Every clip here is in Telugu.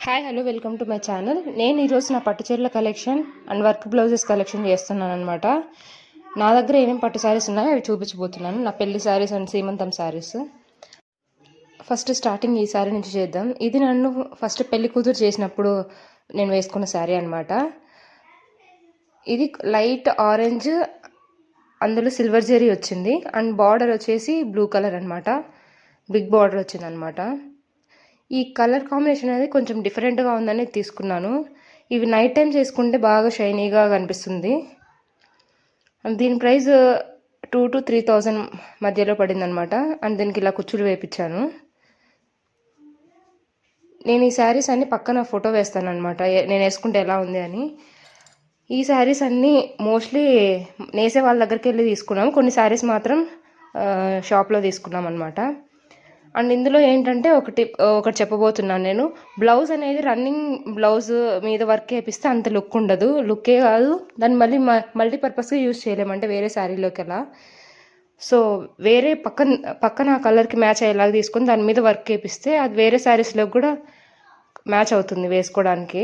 Hi hello welcome to my channel. నేను ఈరోజు నా పట్టు చీరల collection and work blouses collection చేస్తున్నాను అనమాట. నా దగ్గర ఏమేమి పట్టు శారీస్ ఉన్నాయో అవి చూపించబోతున్నాను. నా పెళ్లి శారీస్ అండ్ సీమంతం శారీస్. ఫస్ట్ స్టార్టింగ్ ఈ శారీ నుంచి చేద్దాం. ఇది నన్ను ఫస్ట్ పెళ్లి కూతురు చేసినప్పుడు నేను వేసుకున్న శారీ అనమాట. ఇది లైట్ ఆరెంజ్, అందులో సిల్వర్ జరీ వచ్చింది అండ్ బార్డర్ వచ్చేసి బ్లూ కలర్ అనమాట. బిగ్ బార్డర్ వచ్చింది అనమాట. ఈ కలర్ కాంబినేషన్ అనేది కొంచెం డిఫరెంట్గా ఉందని తీసుకున్నాను. ఇవి నైట్ టైం చేసుకుంటే బాగా షైనీగా కనిపిస్తుంది. దీని ప్రైస్ 2,000 to 3,000 మధ్యలో పడిందనమాట. అండ్ దీనికి ఇలా కుచ్చులు వేయించాను. నేను ఈ శారీస్ అన్నీ పక్కన ఫోటో వేస్తాను అనమాట, నేను వేసుకుంటే ఎలా ఉంది అని. ఈ శారీస్ అన్నీ మోస్ట్లీ నేసే వాళ్ళ దగ్గరికి వెళ్ళి తీసుకున్నాము. కొన్ని శారీస్ మాత్రం షాప్లో తీసుకున్నాం అనమాట. అండ్ ఇందులో ఏంటంటే ఒకటి చెప్పబోతున్నాను నేను. బ్లౌజ్ అనేది రన్నింగ్ బ్లౌజ్ మీద వర్క్ వేపిస్తే అంత లుక్ ఉండదు. లుక్కే కాదు, దాన్ని మళ్ళీ మల్టీపర్పస్గా యూజ్ చేయలేమంటే వేరే శారీలోకి ఎలా. సో వేరే పక్కన కలర్కి మ్యాచ్ అయ్యేలాగా తీసుకొని దాని మీద వర్క్ వేపిస్తే అది వేరే శారీస్లోకి కూడా మ్యాచ్ అవుతుంది వేసుకోవడానికి.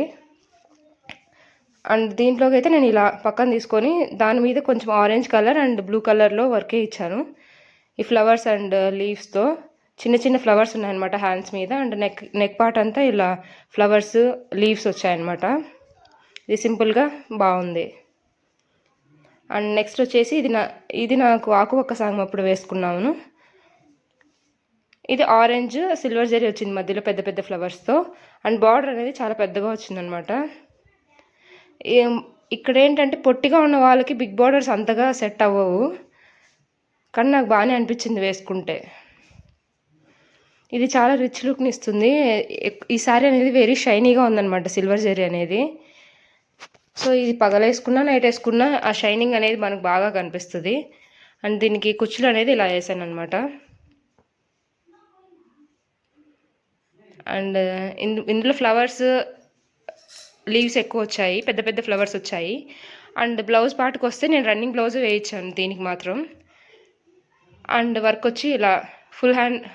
అండ్ దీంట్లోకి అయితే నేను ఇలా పక్కన తీసుకొని దాని మీద కొంచెం ఆరెంజ్ కలర్ అండ్ బ్లూ కలర్లో వర్కే ఇచ్చాను. ఈ ఫ్లవర్స్ అండ్ లీవ్స్తో చిన్న చిన్న ఫ్లవర్స్ ఉన్నాయన్నమాట హ్యాండ్స్ మీద. అండ్ నెక్ పార్ట్ అంతా ఇలా ఫ్లవర్స్ లీవ్స్ వచ్చాయన్నమాట. ఇది సింపుల్గా బాగుంది. అండ్ నెక్స్ట్ వచ్చేసి ఇది నాకు ఆకువక్క సాంగ్ అప్పుడు వేసుకున్నాను. ఇది ఆరెంజ్ సిల్వర్ జరీ వచ్చింది మధ్యలో పెద్ద పెద్ద ఫ్లవర్స్తో. అండ్ బార్డర్ అనేది చాలా పెద్దగా వచ్చిందనమాట. ఇక్కడ ఏంటంటే పొట్టిగా ఉన్న వాళ్ళకి బిగ్ బార్డర్స్ అంతగా సెట్ అవ్వవు, కానీ నాకు బాగానే అనిపించింది వేసుకుంటే. ఇది చాలా రిచ్ లుక్ని ఇస్తుంది. ఈ శారీ అనేది వెరీ షైనీగా ఉందన్నమాట, సిల్వర్ జరీ అనేది. సో ఇది పగలేసుకున్నా నైట్ వేసుకున్నా ఆ షైనింగ్ అనేది మనకు బాగా కనిపిస్తుంది. అండ్ దీనికి కుచ్చులు అనేది ఇలా వేసాను అనమాట. అండ్ ఇందులో ఫ్లవర్స్ లీవ్స్ ఎక్కువ వచ్చాయి, పెద్ద పెద్ద ఫ్లవర్స్ వచ్చాయి. అండ్ బ్లౌజ్ పార్ట్కి వస్తే నేను రన్నింగ్ బ్లౌజ్ వేయించాను దీనికి మాత్రం. అండ్ వర్క్ వచ్చి ఇలా ఫుల్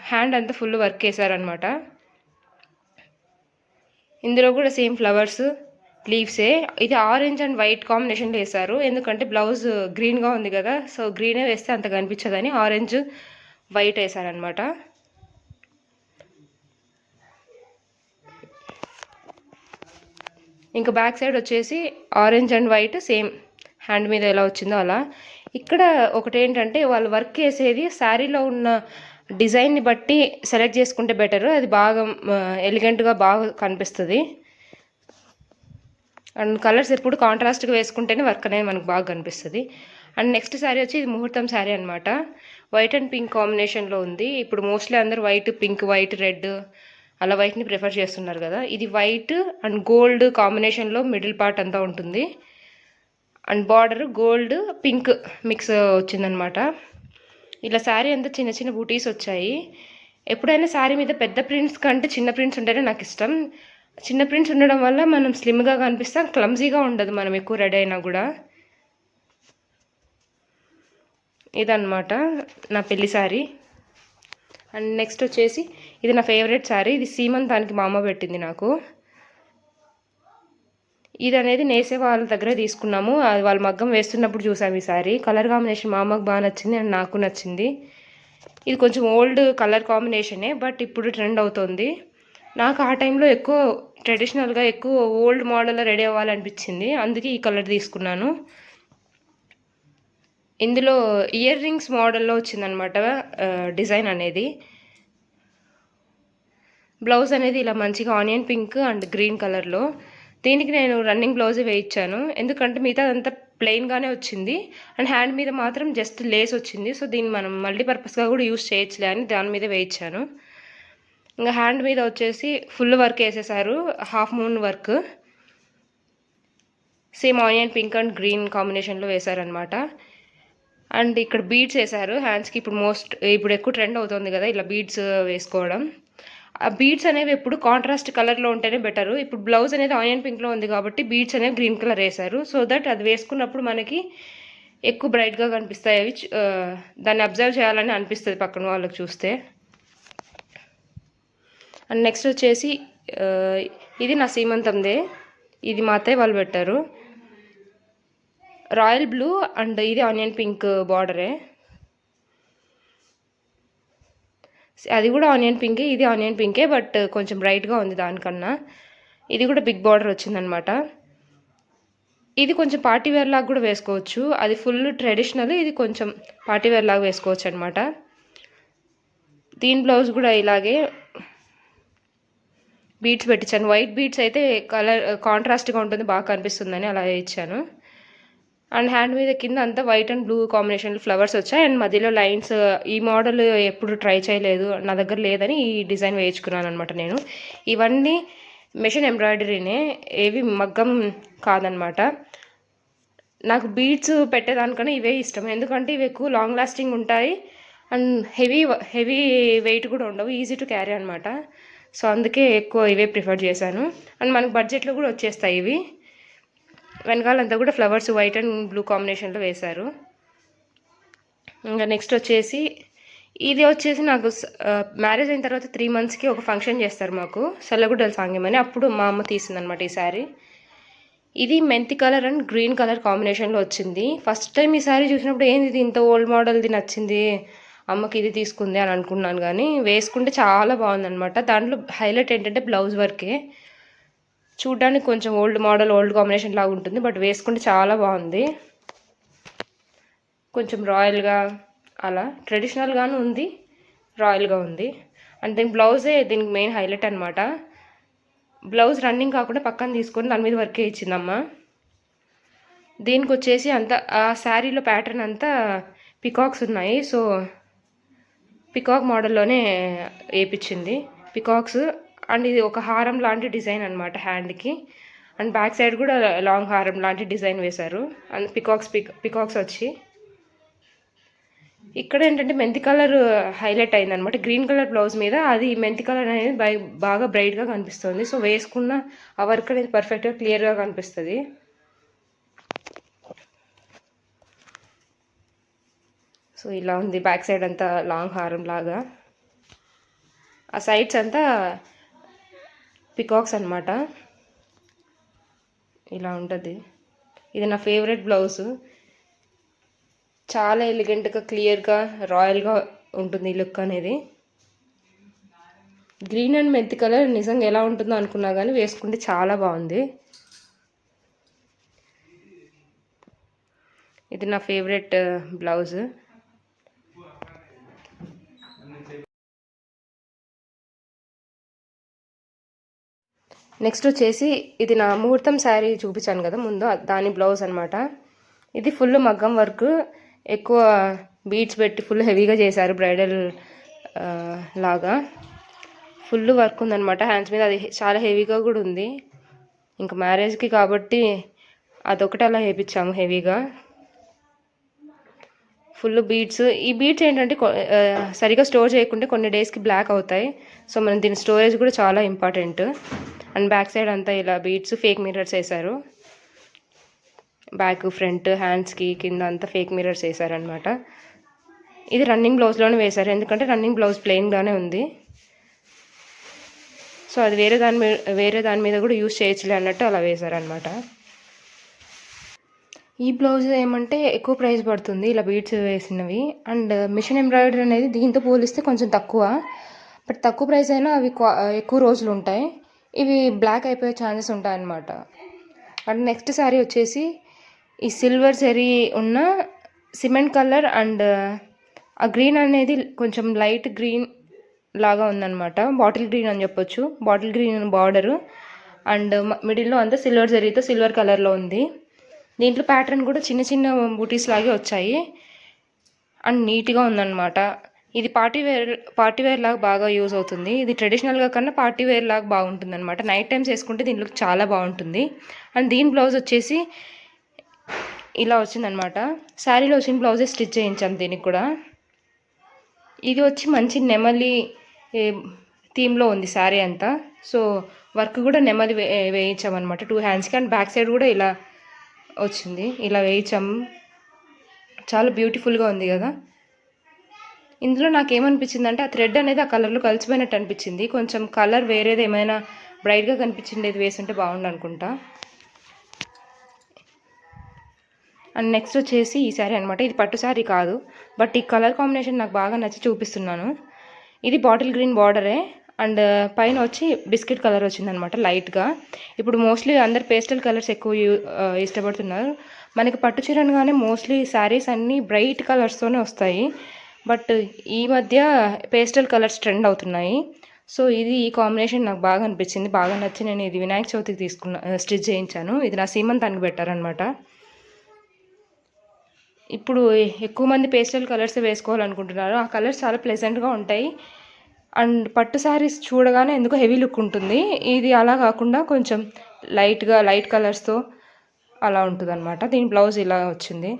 హ్యాండ్ అంతా ఫుల్ వర్క్ వేసారనమాట. ఇందులో కూడా సేమ్ ఫ్లవర్స్ లీవ్సే. ఇది ఆరెంజ్ అండ్ వైట్ కాంబినేషన్లో వేసారు, ఎందుకంటే బ్లౌజ్ గ్రీన్గా ఉంది కదా, సో గ్రీనే వేస్తే అంత కనిపించదని ఆరెంజ్ వైట్ వేసారనమాట. ఇంకా బ్యాక్ సైడ్ వచ్చేసి orange and white same hand మీద ఎలా వచ్చిందో అలా. ఇక్కడ ఒకటి ఏంటంటే వాళ్ళు వర్క్ వేసేది శారీలో ఉన్న డిజైన్ని బట్టి సెలెక్ట్ చేసుకుంటే బెటర్, అది బాగా ఎలిగెంట్గా బాగా కనిపిస్తుంది. అండ్ కలర్స్ ఎప్పుడు కాంట్రాస్ట్గా వేసుకుంటేనే వర్క్ అనేది మనకు బాగా కనిపిస్తుంది. అండ్ నెక్స్ట్ శారీ వచ్చి ఇది ముహూర్తం శారీ అనమాట. వైట్ అండ్ పింక్ కాంబినేషన్లో ఉంది. ఇప్పుడు మోస్ట్లీ అందరూ వైట్, పింక్, వైట్, రెడ్ అలా వైట్ని ప్రిఫర్ చేస్తున్నారు కదా. ఇది వైట్ అండ్ గోల్డ్ కాంబినేషన్లో మిడిల్ పార్ట్ అంతా ఉంటుంది. And border gold pink mix వచ్చిందనమాట. ఇలా శారీ అంతా చిన్న చిన్న బూటీస్ వచ్చాయి. ఎప్పుడైనా శారీ మీద పెద్ద ప్రింట్స్ కంటే చిన్న ప్రింట్స్ ఉంటేనే నాకు ఇష్టం. చిన్న ప్రింట్స్ ఉండడం వల్ల మనం స్లిమ్గా కనిపిస్తాం, క్లమ్జీగా ఉండదు మనం ఎక్కువ రెడీ అయినా కూడా. ఇదన్నమాట నా పెళ్లి శారీ. అండ్ నెక్స్ట్ వచ్చేసి ఇది నా ఫేవరెట్ శారీ. ఇది సీమంతానికి మా అమ్మ పెట్టింది నాకు. ఇది అనేది నేసే వాళ్ళ దగ్గర తీసుకున్నాము, అది వాళ్ళ మగ్గం వేస్తున్నప్పుడు చూసాము ఈ సారీ. కలర్ కాంబినేషన్ మా అమ్మకు బాగా నచ్చింది అండ్ నాకు నచ్చింది. ఇది కొంచెం ఓల్డ్ కలర్ కాంబినేషనే, బట్ ఇప్పుడు ట్రెండ్ అవుతుంది. నాకు ఆ టైంలో ఎక్కువ ట్రెడిషనల్గా ఎక్కువ ఓల్డ్ మోడల్లో రెడీ అవ్వాలనిపించింది, అందుకే ఈ కలర్ తీసుకున్నాను. ఇందులో ఇయర్ రింగ్స్ మోడల్లో వచ్చిందనమాట డిజైన్ అనేది. బ్లౌజ్ అనేది ఇలా మంచిగా ఆనియన్ పింక్ అండ్ గ్రీన్ కలర్లో. దీనికి నేను రన్నింగ్ బ్లౌజ్ వేయించాను, ఎందుకంటే మిగతా అంతా ప్లెయిన్గానే వచ్చింది అండ్ హ్యాండ్ మీద మాత్రం జస్ట్ లేస్ వచ్చింది. సో దీన్ని మనం మల్టీపర్పస్గా కూడా యూస్ చేయొచ్చులే అని దాని మీద వేయించాను. ఇంకా హ్యాండ్ మీద వచ్చేసి ఫుల్ వర్క్ వేసేసారు, half moon work same onion pink and green కాంబినేషన్లో వేశారనమాట. అండ్ ఇక్కడ బీడ్స్ వేశారు హ్యాండ్స్కి. ఇప్పుడు ఎక్కువ ట్రెండ్ అవుతుంది కదా ఇలా బీడ్స్ వేసుకోవడం. ఆ బీడ్స్ అనేవి ఎప్పుడు కాంట్రాస్ట్ కలర్లో ఉంటేనే బెటరు. ఇప్పుడు బ్లౌజ్ అనేది ఆనియన్ పింక్లో ఉంది కాబట్టి బీడ్స్ అనేవి గ్రీన్ కలర్ వేశారు, సో దట్ అది వేసుకున్నప్పుడు మనకి ఎక్కువ బ్రైట్గా కనిపిస్తాయి. అవి దాన్ని అబ్జర్వ్ చేయాలని అనిపిస్తుంది పక్కన వాళ్ళకి చూస్తే. అండ్ నెక్స్ట్ వచ్చేసి ఇది నా సీమంతందే, ఇది మా అత్తయ్య వాళ్ళు పెట్టారు. రాయల్ బ్లూ అండ్ ఇది ఆనియన్ పింక్ బార్డరే, అది కూడా ఆనియన్ పింకే, ఇది ఆనియన్ పింకే, బట్ కొంచెం బ్రైట్గా ఉంది దానికన్నా. ఇది కూడా బిగ్ బార్డర్ వచ్చిందనమాట. ఇది కొంచెం పార్టీ వేర్ లాగా కూడా వేసుకోవచ్చు, అది ఫుల్ ట్రెడిషనల్, ఇది కొంచెం పార్టీ వేర్ లాగా వేసుకోవచ్చు అనమాట. దీని బ్లౌజ్ కూడా ఇలాగే బీడ్స్ పెట్టించాను. వైట్ బీడ్స్ అయితే కలర్ కాంట్రాస్ట్గా ఉంటుంది, బాగా కనిపిస్తుందని అలా ఇచ్చాను. అండ్ హ్యాండ్ మీద కింద అంతా వైట్ అండ్ బ్లూ కాంబినేషన్లో ఫ్లవర్స్ వచ్చాయి. అండ్ మధ్యలో లైన్స్. ఈ మోడల్ ఎప్పుడు ట్రై చేయలేదు, నా దగ్గర లేదని ఈ డిజైన్ వేయించుకున్నాను అనమాట నేను. ఇవన్నీ మెషిన్ ఎంబ్రాయిడరీనే, ఏవి మగ్గం కాదనమాట. నాకు బీడ్స్ పెట్టేదానికన్నా ఇవే ఇష్టం, ఎందుకంటే ఇవి ఎక్కువ లాంగ్ లాస్టింగ్ ఉంటాయి అండ్ హెవీ వెయిట్ కూడా ఉండవు, ఈజీ టు క్యారీ అనమాట. సో అందుకే ఎక్కువ ఇవే ప్రిఫర్ చేశాను. అండ్ మనకు బడ్జెట్లో కూడా వచ్చేస్తాయి ఇవి. వెనకాలంతా కూడా ఫ్లవర్స్ వైట్ అండ్ బ్లూ కాంబినేషన్లో వేశారు. ఇంకా నెక్స్ట్ వచ్చేసి ఇది వచ్చేసి నాకు మ్యారేజ్ అయిన తర్వాత 3 monthsకి ఒక ఫంక్షన్ చేస్తారు మాకు, సల్లగుడ్డల సాంగ్యమని, అప్పుడు మా అమ్మ తీసిందనమాట ఈ శారీ. ఇది మెంతి కలర్ అండ్ గ్రీన్ కలర్ కాంబినేషన్లో వచ్చింది. ఫస్ట్ టైం ఈ శారీ చూసినప్పుడు ఏంది ఇది ఇంత ఓల్డ్ మోడల్ది నచ్చింది, అమ్మకి ఇది తీసుకుంది అని అనుకున్నాను. కానీ వేసుకుంటే చాలా బాగుందనమాట. దాంట్లో హైలైట్ ఏంటంటే బ్లౌజ్ వర్కే. చూడ్డానికి కొంచెం ఓల్డ్ మోడల్, ఓల్డ్ కాంబినేషన్ లాగా ఉంటుంది, బట్ వేసుకుంటే చాలా బాగుంది. కొంచెం రాయల్గా అలా ట్రెడిషనల్గాను ఉంది, రాయల్గా ఉంది. అండ్ దీని బ్లౌజే దీనికి మెయిన్ హైలైట్ అనమాట. బ్లౌజ్ రన్నింగ్ కాకుండా పక్కన తీసుకొని దాని మీద వర్కే ఇచ్చిందమ్మ. దీనికి వచ్చేసి అంతా ఆ శారీలో ప్యాటర్న్ అంతా పికాక్స్ ఉన్నాయి, సో పికాక్ మోడల్లోనే వేయించింది పికాక్స్. అండ్ ఇది ఒక హారం లాంటి డిజైన్ అనమాట హ్యాండ్కి. అండ్ బ్యాక్ సైడ్ కూడా లాంగ్ హారం లాంటి డిజైన్ వేశారు. అండ్ పికాక్స్ వచ్చి ఇక్కడ ఏంటంటే మెంతి కలర్ హైలైట్ అయిందనమాట. గ్రీన్ కలర్ బ్లౌజ్ మీద అది మెంతి కలర్ అనేది బాగా బ్రైట్గా కనిపిస్తుంది. సో వేసుకున్న ఆ వర్క్ అనేది పర్ఫెక్ట్గా క్లియర్గా కనిపిస్తుంది. సో ఇలా ఉంది బ్యాక్ సైడ్ అంతా లాంగ్ హారం లాగా, ఆ సైడ్స్ అంతా పికాక్స్ అనమాట. ఇలా ఉంటుంది. ఇది నా ఫేవరెట్ బ్లౌజ్, చాలా ఎలిగెంట్గా క్లియర్గా రాయల్గా ఉంటుంది ఈ లుక్ అనేది. గ్రీన్ అండ్ మెంతి కలర్ నిజంగా ఎలా ఉంటుందో అనుకున్నా కానీ వేసుకుంటే చాలా బాగుంది. ఇది నా ఫేవరెట్ బ్లౌజ్. నెక్స్ట్ వచ్చేసి ఇది నా ముహూర్తం శారీ చూపించాను కదా ముందు, దాని బ్లౌజ్ అనమాట. ఇది ఫుల్ మగ్గం వర్క్, ఎక్కువ బీడ్స్ పెట్టి ఫుల్ హెవీగా చేశారు, బ్రైడల్ లాగా ఫుల్ వర్క్ ఉందన్నమాట హ్యాండ్స్ మీద. అది చాలా హెవీగా కూడా ఉంది, ఇంకా మ్యారేజ్కి కాబట్టి అదొకటి అలా వేయించాము హెవీగా. Full beads. ఈ బీడ్స్ ఏంటంటే సరిగా స్టోర్ చేయకుంటే కొన్ని డేస్కి బ్లాక్ అవుతాయి, సో మనం దీని స్టోరేజ్ కూడా చాలా ఇంపార్టెంట్. అండ్ బ్యాక్ సైడ్ అంతా ఇలా బీడ్స్ ఫేక్ మిర్రర్స్ వేశారు, బ్యాక్ ఫ్రంట్ హ్యాండ్స్కి కింద అంతా ఫేక్ మిర్రర్స్ వేసారనమాట. ఇది రన్నింగ్ బ్లౌజ్లోనే వేశారు, ఎందుకంటే రన్నింగ్ బ్లౌజ్ ప్లెయిన్గానే ఉంది. సో అది వేరే దాని మీద కూడా యూజ్ చేయొచ్చులే అన్నట్టు అలా వేశారనమాట. ఈ బ్లౌజ్ ఏమంటే ఎక్కువ ప్రైస్ పడుతుంది ఇలా బీడ్స్ వేసినవి. అండ్ మిషన్ ఎంబ్రాయిడరీ అనేది దీంతో పోలిస్తే కొంచెం తక్కువ, బట్ తక్కువ ప్రైస్ అయినా అవి ఎక్కువ రోజులు ఉంటాయి. ఇవి బ్లాక్ అయిపోయే ఛాన్సెస్ ఉంటాయన్నమాట. అండ్ నెక్స్ట్ శారీ వచ్చేసి ఈ సిల్వర్ జరీ ఉన్న సిమెంట్ కలర్ అండ్ ఆ గ్రీన్ అనేది కొంచెం లైట్ గ్రీన్ లాగా ఉందన్నమాట. బాటిల్ గ్రీన్ అని చెప్పొచ్చు, బాటిల్ గ్రీన్ బార్డరు. అండ్ మిడిల్లో అంతా సిల్వర్ జరీతో సిల్వర్ కలర్లో ఉంది. దీంట్లో ప్యాటర్న్ కూడా చిన్న చిన్న బూటీస్ లాగే వచ్చాయి అండ్ నీట్గా ఉందన్నమాట. ఇది పార్టీ వేర్ లాగా బాగా యూజ్ అవుతుంది. ఇది ట్రెడిషనల్గా కన్నా పార్టీ వేర్ లాగా బాగుంటుంది అనమాట. నైట్ టైమ్స్ వేసుకుంటే దీంట్లో చాలా బాగుంటుంది. అండ్ దీని బ్లౌజ్ వచ్చేసి ఇలా వచ్చిందనమాట. శారీలో వచ్చిన బ్లౌజే స్టిచ్ చేయించాం దీనికి కూడా. ఇది వచ్చి మంచి నెమలి థీమ్లో ఉంది శారీ అంతా. సో వర్క్ కూడా నెమలి వేయించామన్నమాట 2 హ్యాండ్స్కి. అండ్ బ్యాక్ సైడ్ కూడా ఇలా వచ్చింది, ఇలా వేయించాము. చాలా బ్యూటిఫుల్గా ఉంది కదా. ఇందులో నాకేమనిపించింది అంటే ఆ థ్రెడ్ అనేది ఆ కలర్లో కలిసిపోయినట్టు అనిపించింది. కొంచెం కలర్ వేరేది ఏమైనా బ్రైట్గా కనిపించిండేది వేసుంటే బాగుండు అనుకుంటా. అండ్ నెక్స్ట్ వచ్చేసి ఈ శారీ అనమాట. ఇది పట్టు శారీ కాదు, బట్ ఈ కలర్ కాంబినేషన్ నాకు బాగా నచ్చి చూపిస్తున్నాను. ఇది బాటిల్ గ్రీన్ బార్డరే అండ్ పైన వచ్చి బిస్కెట్ కలర్ వచ్చిందనమాట లైట్గా. ఇప్పుడు మోస్ట్లీ అందరు పేస్టల్ కలర్స్ ఎక్కువ ఇష్టపడుతున్నారు. మనకి పట్టు చీర అనగానే మోస్ట్లీ శారీస్ అన్నీ బ్రైట్ కలర్స్తోనే వస్తాయి, బట్ ఈ మధ్య పేస్టల్ కలర్స్ ట్రెండ్ అవుతున్నాయి. సో ఇది ఈ కాంబినేషన్ నాకు బాగా అనిపించింది, బాగా నచ్చి నేను ఇది వినాయక చవితికి స్టిచ్ చేయించాను. ఇది నా సీమంతానికి పెట్టారనమాట. ఇప్పుడు ఎక్కువ మంది పేస్టల్ కలర్స్ వేసుకోవాలనుకుంటున్నారు. ఆ కలర్స్ చాలా ప్లెజెంట్గా ఉంటాయి అండ్ పట్టు శారీస్ చూడగానే ఎందుకో హెవీ లుక్ ఉంటుంది. ఇది అలా కాకుండా కొంచెం లైట్ కలర్స్తో అలా ఉంటుంది అనమాట. దీని బ్లౌజ్ ఇలా వచ్చింది.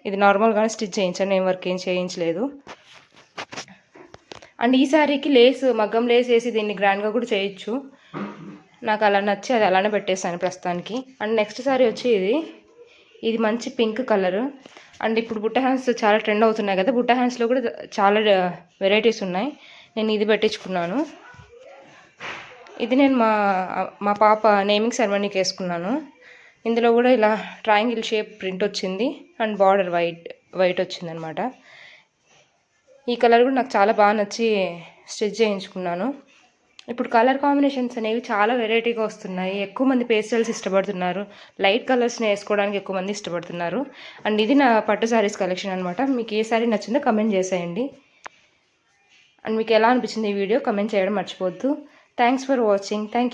ఇది నార్మల్గానే స్టిచ్ చేయించాను, ఏం వర్క్ ఏం చేయించలేదు. అండ్ ఈ శారీకి మగ్గం లేస్ వేసి దీన్ని గ్రాండ్గా కూడా చేయొచ్చు. నాకు అలా నచ్చి అది అలానే పెట్టేశాను ప్రస్తుతానికి. అండ్ నెక్స్ట్ శారీ వచ్చి ఇది మంచి పింక్ కలరు. అండ్ ఇప్పుడు బుట్ట హ్యాండ్స్ చాలా ట్రెండ్ అవుతున్నాయి కదా, బుట్ట హ్యాండ్స్లో కూడా చాలా వెరైటీస్ ఉన్నాయి. నేను ఇది పెట్టించుకున్నాను. ఇది నేను మా పాప నేమింగ్ సెరమనీకి వేసుకున్నాను. ఇందులో కూడా ఇలా ట్రయాంగిల్ షేప్ ప్రింట్ వచ్చింది అండ్ బార్డర్ వైట్ వచ్చిందనమాట. ఈ కలర్ కూడా నాకు చాలా బాగా నచ్చి స్టిచ్ చేయించుకున్నాను. ఇప్పుడు కలర్ కాంబినేషన్స్ అనేవి చాలా వెరైటీగా వస్తున్నాయి. ఎక్కువ మంది పేస్టల్స్ ఇష్టపడుతున్నారు, లైట్ కలర్స్ని వేసుకోవడానికి ఎక్కువ మంది ఇష్టపడుతున్నారు. అండ్ ఇది నా పట్టు శారీస్ కలెక్షన్ అనమాట. మీకు ఏ శారీ నచ్చిందో కమెంట్ చేసేయండి. అండ్ మీకు ఎలా అనిపించింది ఈ వీడియో కమెంట్ చేయడం మర్చిపోవద్దు. Thanks for watching. Thank you.